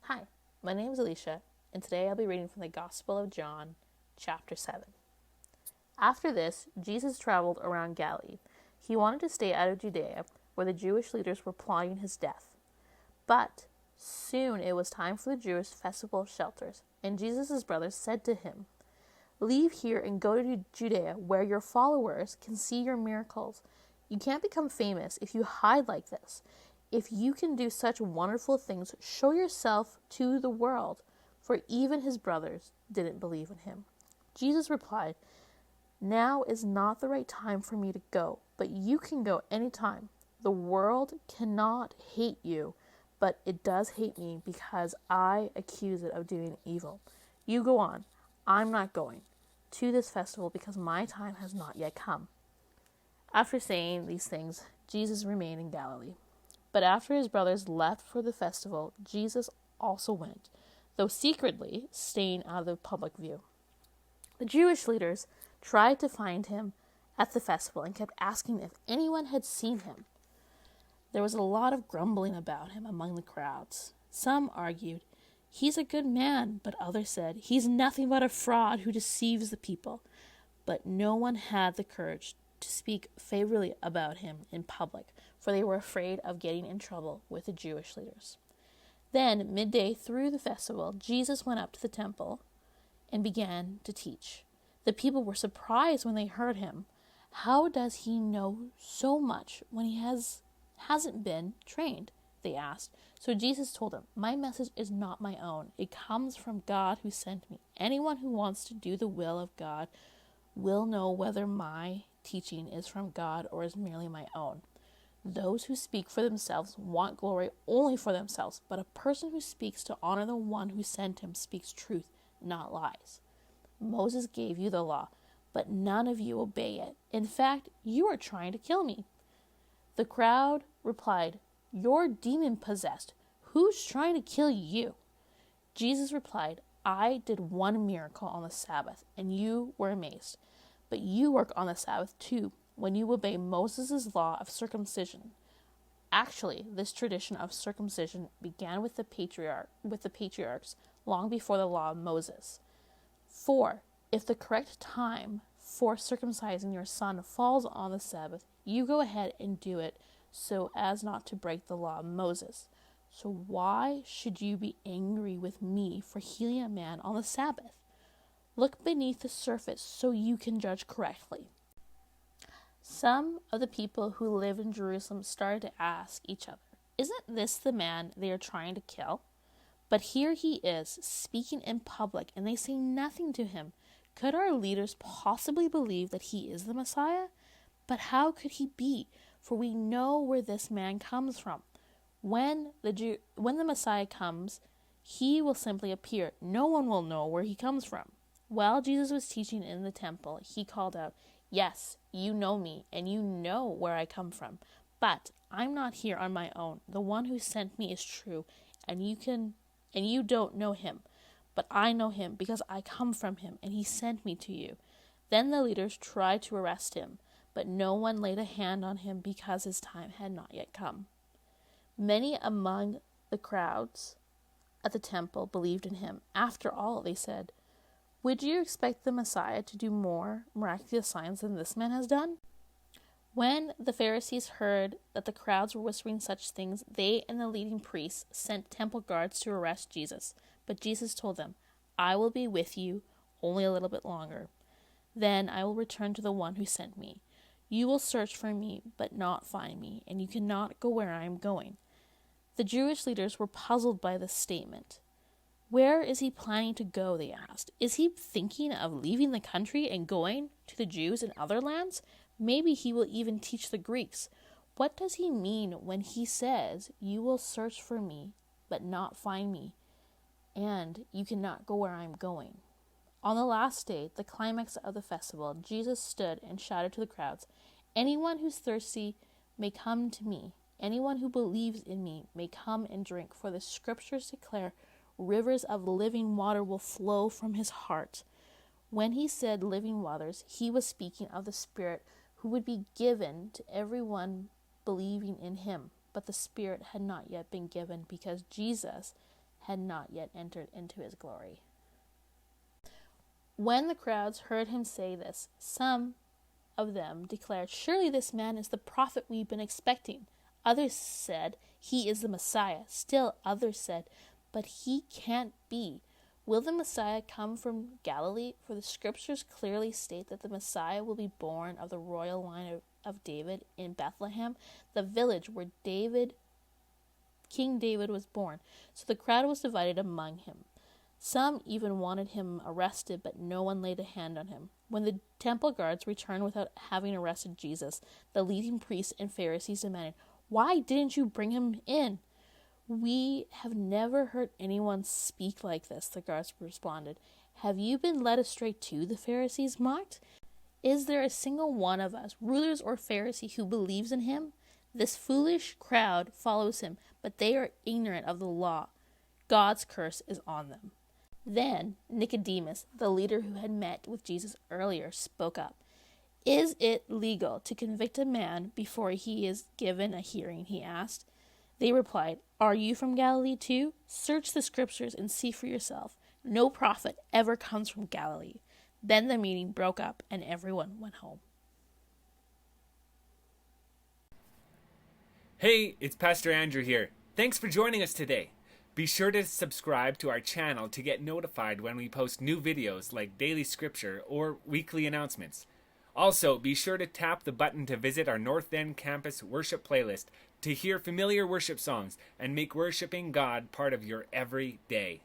Hi, my name is Alisha, and today I'll be reading from the Gospel of John, chapter 7. After this, Jesus traveled around Galilee. He wanted to stay out of Judea, where the Jewish leaders were plotting his death. But soon it was time for the Jewish festival of shelters, and Jesus' brothers said to him, "Leave here and go to Judea, where your followers can see your miracles. You can't become famous if you hide like this. If you can do such wonderful things, show yourself to the world." For even his brothers didn't believe in him. Jesus replied, "Now is not the right time for me to go, but you can go any time. The world cannot hate you, but it does hate me because I accuse it of doing evil. You go on. I'm not going to this festival because my time has not yet come." After saying these things, Jesus remained in Galilee. But after his brothers left for the festival, Jesus also went, though secretly, staying out of public view. The Jewish leaders tried to find him at the festival and kept asking if anyone had seen him. There was a lot of grumbling about him among the crowds. Some argued, "He's a good man," but others said, "He's nothing but a fraud who deceives the people." But no one had the courage to speak favorably about him in public, for they were afraid of getting in trouble with the Jewish leaders. Then, midday through the festival, Jesus went up to the temple and began to teach. The people were surprised when they heard him. "How does he know so much when he hasn't been trained?" they asked. So Jesus told them, "My message is not my own. It comes from God who sent me. Anyone who wants to do the will of God will know whether my teaching is from God or is merely my own. Those who speak for themselves want glory only for themselves, but a person who speaks to honor the one who sent him speaks truth, not lies. Moses gave you the law, but none of you obey it. In fact, you are trying to kill me." The crowd replied, "You're demon-possessed. Who's trying to kill you?" Jesus replied, "I did one miracle on the Sabbath, and you were amazed. But you work on the Sabbath too, when you obey Moses' law of circumcision. Actually, this tradition of circumcision began with the patriarchs long before the law of Moses. For if the correct time for circumcising your son falls on the Sabbath, you go ahead and do it so as not to break the law of Moses. So why should you be angry with me for healing a man on the Sabbath? Look beneath the surface so you can judge correctly." Some of the people who lived in Jerusalem started to ask each other, "Isn't this the man they are trying to kill? But here he is, speaking in public, and they say nothing to him. Could our leaders possibly believe that he is the Messiah? But how could he be? For we know where this man comes from. When the Messiah comes, he will simply appear. No one will know where he comes from." While Jesus was teaching in the temple, he called out, "Yes, you know me, and you know where I come from. But I'm not here on my own. The one who sent me is true, and you don't know him. But I know him because I come from him, and he sent me to you." Then the leaders tried to arrest him, but no one laid a hand on him because his time had not yet come. Many among the crowds at the temple believed in him. After all, they said, "Would you expect the Messiah to do more miraculous signs than this man has done?" When the Pharisees heard that the crowds were whispering such things, they and the leading priests sent temple guards to arrest Jesus. But Jesus told them, "I will be with you only a little bit longer. Then I will return to the one who sent me. You will search for me, but not find me, and you cannot go where I am going." The Jewish leaders were puzzled by this statement. "Where is he planning to go?" they asked. "Is he thinking of leaving the country and going to the Jews in other lands? Maybe he will even teach the Greeks. What does he mean when he says, 'You will search for me, but not find me, and you cannot go where I am going'?" On the last day, the climax of the festival, Jesus stood and shouted to the crowds, "Anyone who's thirsty may come to me. Anyone who believes in me may come and drink, for the scriptures declare rivers of living water will flow from his heart." When he said living waters, he was speaking of the Spirit who would be given to everyone believing in him. But the Spirit had not yet been given because Jesus had not yet entered into his glory. When the crowds heard him say this, some of them declared, "Surely this man is the prophet we've been expecting." Others said, "He is the Messiah." Still others said, "But he can't be. Will the Messiah come from Galilee? For the scriptures clearly state that the Messiah will be born of the royal line of David in Bethlehem, the village where King David was born." So the crowd was divided among him. Some even wanted him arrested, but no one laid a hand on him. When the temple guards returned without having arrested Jesus, the leading priests and Pharisees demanded, "Why didn't you bring him in?" "We have never heard anyone speak like this," the guards responded. "Have you been led astray too?" the Pharisees mocked. "Is there a single one of us, rulers or Pharisee, who believes in him? This foolish crowd follows him, but they are ignorant of the law. God's curse is on them." Then Nicodemus, the leader who had met with Jesus earlier, spoke up. "Is it legal to convict a man before he is given a hearing?" he asked. They replied, "Are you from Galilee too? Search the scriptures and see for yourself. No prophet ever comes from Galilee." Then the meeting broke up and everyone went home. Hey, it's Pastor Andrew here. Thanks for joining us today. Be sure to subscribe to our channel to get notified when we post new videos like daily scripture or weekly announcements. Also, be sure to tap the button to visit our North End campus worship playlist to hear familiar worship songs and make worshiping God part of your every day.